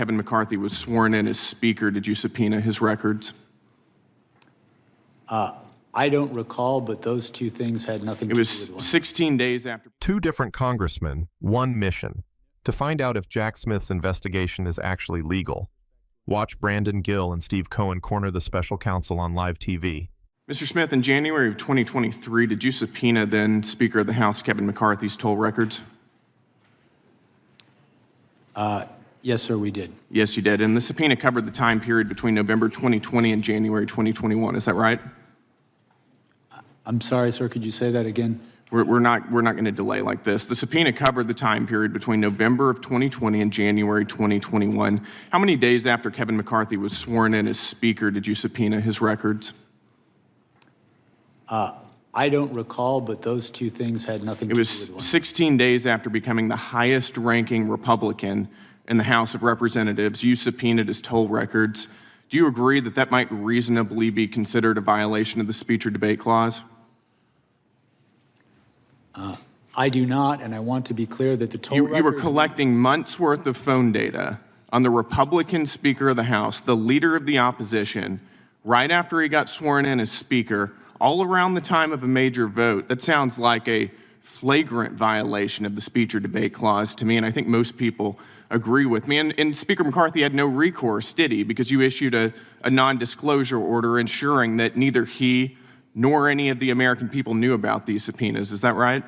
Kevin McCarthy was sworn in as Speaker, did you subpoena his records? I don't recall, but those two things had nothing to do with one. It was 16 days after. Two different congressmen, one mission: to find out if Jack Smith's investigation is actually legal. Watch Brandon Gill and Steve Cohen corner the special counsel on live TV. Mr. Smith, in January of 2023, did you subpoena then Speaker of the House Kevin McCarthy's toll records? Yes, sir, we did. Yes, you did. And the subpoena covered the time period between November 2020 and January 2021. Is that right? I'm sorry, sir, could you say that again? We're not going to delay like this. The subpoena covered the time period between November of 2020 and January 2021. How many days after Kevin McCarthy was sworn in as Speaker did you subpoena his records? I don't recall, but those two things had nothing to do with one. It was 16 days after becoming the highest-ranking Republican in the House of Representatives. You subpoenaed his toll records. Do you agree that that might reasonably be considered a violation of the speech or debate clause? I do not, and I want to be clear that the toll records... You were collecting months' worth of phone data on the Republican Speaker of the House, the leader of the opposition, right after he got sworn in as Speaker, all around the time of a major vote. That sounds like a flagrant violation of the speech or debate clause to me, and I think most people agree with me. And Speaker McCarthy had no recourse, did he? Because you issued a non-disclosure order ensuring that neither he nor any of the American people knew about these subpoenas. Is that right?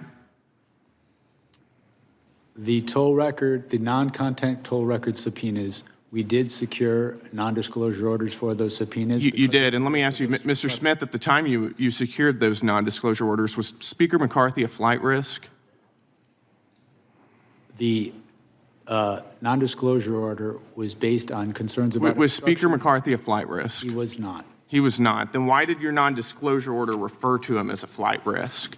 The toll record, the non-content toll record subpoenas, we did secure non-disclosure orders for those subpoenas. You did, and let me ask you, Mr. Smith, at the time you secured those non-disclosure orders, was Speaker McCarthy a flight risk? The non-disclosure order was based on concerns about... Was Speaker McCarthy a flight risk? He was not. He was not. Then why did your non-disclosure order refer to him as a flight risk?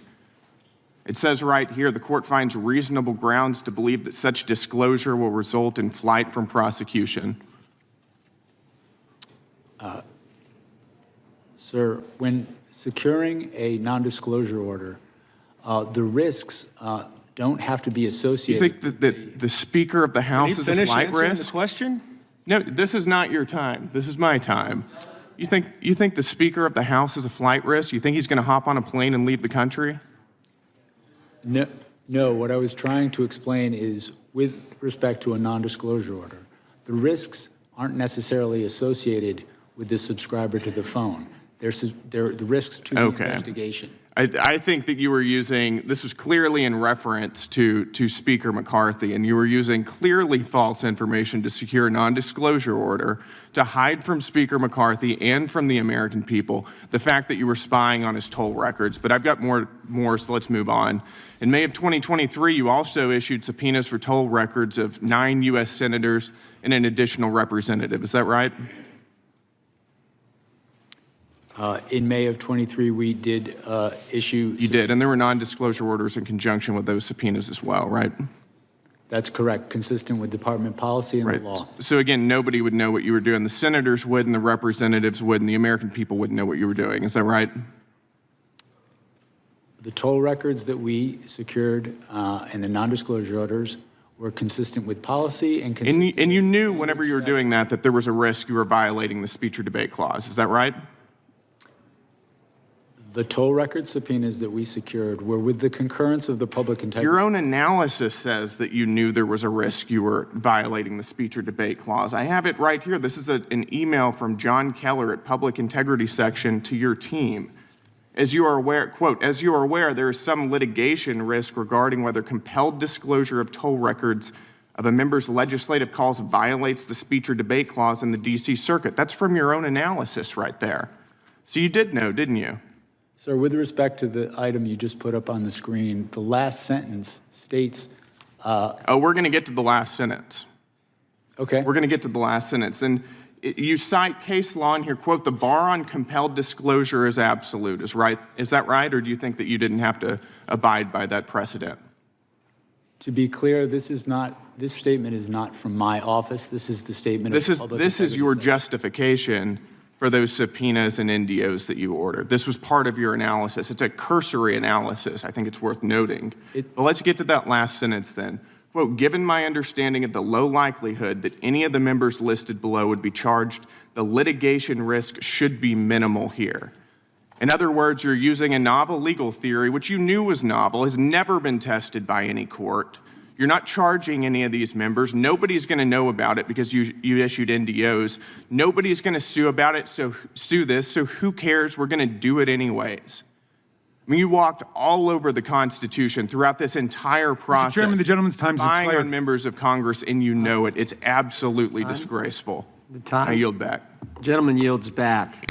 It says right here, the court finds reasonable grounds to believe that such disclosure will result in flight from prosecution. Sir, when securing a non-disclosure order, the risks don't have to be associated... You think that the Speaker of the House is a flight risk? The question? No, this is not your time. This is my time. You think the Speaker of the House is a flight risk? You think he's going to hop on a plane and leave the country? No, what I was trying to explain is with respect to a non-disclosure order, the risks aren't necessarily associated with the subscriber to the phone. They're the risks to the investigation. I think that you were using, this was clearly in reference to Speaker McCarthy, and you were using clearly false information to secure a non-disclosure order to hide from Speaker McCarthy and from the American people the fact that you were spying on his toll records. But I've got more, so let's move on. In May of 2023, you also issued subpoenas for toll records of 9 U.S. senators and an additional representative. Is that right? In May of 23, we did issue... You did, and there were non-disclosure orders in conjunction with those subpoenas as well, right? That's correct, consistent with department policy and the law. So again, nobody would know what you were doing. The senators would, and the representatives would, and the American people wouldn't know what you were doing. Is that right? The toll records that we secured and the non-disclosure orders were consistent with policy and consistent... And you knew whenever you were doing that there was a risk you were violating the speech or debate clause. Is that right? The toll record subpoenas that we secured were with the concurrence of the public integrity. Your own analysis says that you knew there was a risk you were violating the speech or debate clause. I have it right here. This is an email from John Keller at Public Integrity Section to your team. As you are aware, quote, as you are aware, there is some litigation risk regarding whether compelled disclosure of toll records of a member's legislative calls violates the speech or debate clause in the D.C. Circuit. That's from your own analysis right there. So you did know, didn't you? Sir, with respect to the item you just put up on the screen, the last sentence states... oh, we're going to get to the last sentence. Okay. We're going to get to the last sentence. And you cite case law in here, quote, the bar on compelled disclosure is absolute. Is that right? Or do you think that you didn't have to abide by that precedent? To be clear, this statement is not from my office. This is the statement of the Public This is your Integrity Section. justification for those subpoenas and NDOs that you ordered. This was part of your analysis. It's a cursory analysis. I think it's worth noting. But let's get to that last sentence then. Quote, given my understanding of the low likelihood that any of the members listed below would be charged, the litigation risk should be minimal here. In other words, you're using a novel legal theory, which you knew was novel, has never been tested by any court. You're not charging any of these members. Nobody's going to know about it because you issued NDOs. Nobody's going to sue about it, so who cares? We're going to do it anyways. I mean, you walked all over the Constitution throughout this entire process. Mr. Chairman, the gentleman's time has spying expired. on members of Congress, and you know it. It's absolutely disgraceful. The time. I yield back. Gentleman yields back.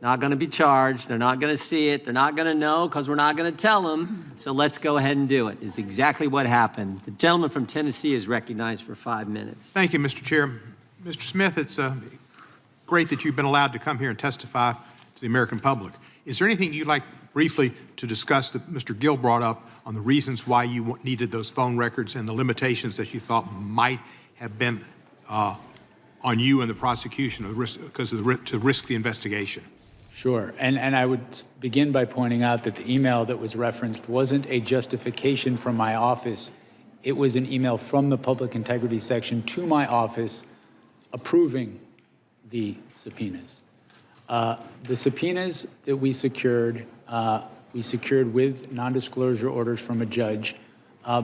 Not going to be charged. They're not going to see it. They're not going to know because we're not going to tell them. So let's go ahead and do it. It's exactly what happened. The gentleman from Tennessee is recognized for 5 minutes. Thank you, Mr. Chair. Mr. Smith, it's great that you've been allowed to come here and testify to the American public. Is there anything you'd like briefly to discuss that Mr. Gill brought up on the reasons why you needed those phone records and the limitations that you thought might have been on you and the prosecution because of to risk the investigation? Sure, and I would begin by pointing out that the email that was referenced wasn't a justification from my office. It was an email from the Public Integrity Section to my office approving the subpoenas. The subpoenas that we secured with non-disclosure orders from a judge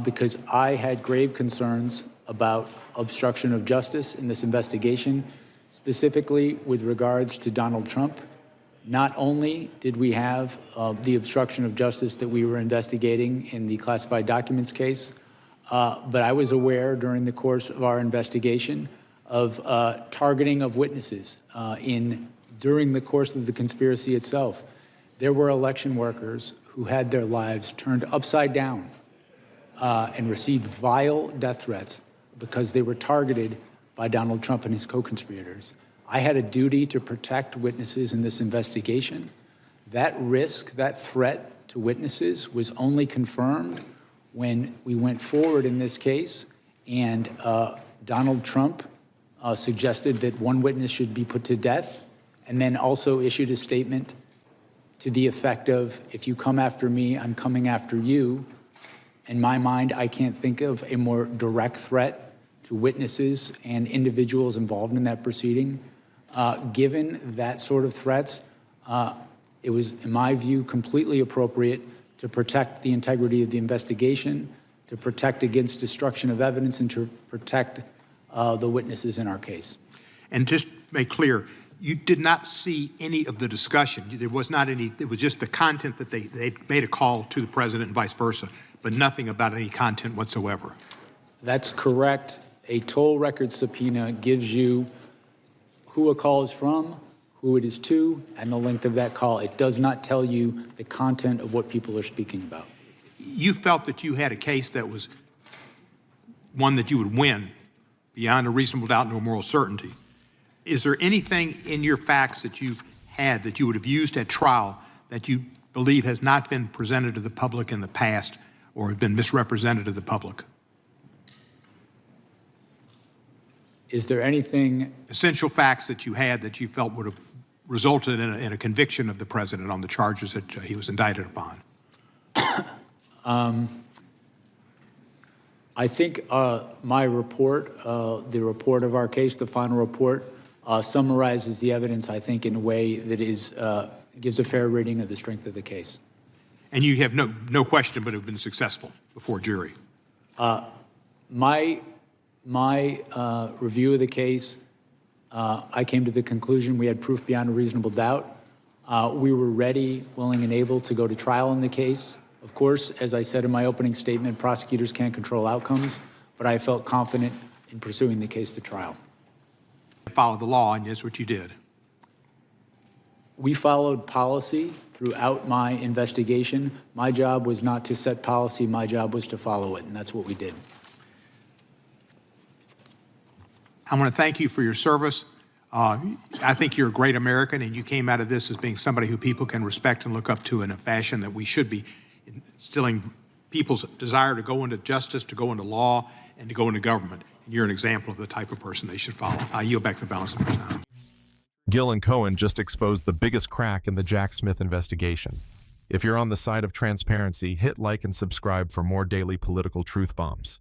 because I had grave concerns about obstruction of justice in this investigation, specifically with regards to Donald Trump. Not only did we have the obstruction of justice that we were investigating in the classified documents case, but I was aware during the course of our investigation of targeting of witnesses during the course of the conspiracy itself. There were election workers who had their lives turned upside down and received vile death threats because they were targeted by Donald Trump and his co-conspirators. I had a duty to protect witnesses in this investigation. That risk, that threat to witnesses was only confirmed when we went forward in this case and Donald Trump suggested that one witness should be put to death and then also issued a statement to the effect of, if you come after me, I'm coming after you. In my mind, I can't think of a more direct threat to witnesses and individuals involved in that proceeding. Given that sort of threats, it was, in my view, completely appropriate to protect the integrity of the investigation, to protect against destruction of evidence, and to protect the witnesses in our case. And just make clear, you did not see any of the discussion. There was not any, it was just the content that they made a call to the president and vice versa, but nothing about any content whatsoever. That's correct. A toll record subpoena gives you who a call is from, who it is to, and the length of that call. It does not tell you the content of what people are speaking about. You felt that you had a case that was one that you would win beyond a reasonable doubt, no moral certainty. Is there anything in your facts that you had that you would have used at trial that you believe has not been presented to the public in the past or have been misrepresented to the public? Is there anything? Essential facts that you had that you felt would have resulted in a conviction of the president on the charges that he was indicted upon? I think my report, the report of our case, the final report, summarizes the evidence, I think, in a way that is gives a fair reading of the strength of the case. And you have no question but have been successful before jury? My review of the case, I came to the conclusion we had proof beyond a reasonable doubt. We were ready, willing, and able to go to trial in the case. Of course, as I said in my opening statement, prosecutors can't control outcomes, but I felt confident in pursuing the case to trial. Follow the law, and that's what you did. We followed policy throughout my investigation. My job was not to set policy, my job was to follow it, and that's what we did. I want to thank you for your service. I think you're a great American, and you came out of this as being somebody who people can respect and look up to in a fashion that we should be instilling people's desire to go into justice, to go into law, and to go into government. And you're an example of the type of person they should follow. I yield back the balance of my time. Gill and Cohen just exposed the biggest crack in the Jack Smith investigation. If you're on the side of transparency, hit like and subscribe for more daily political truth bombs.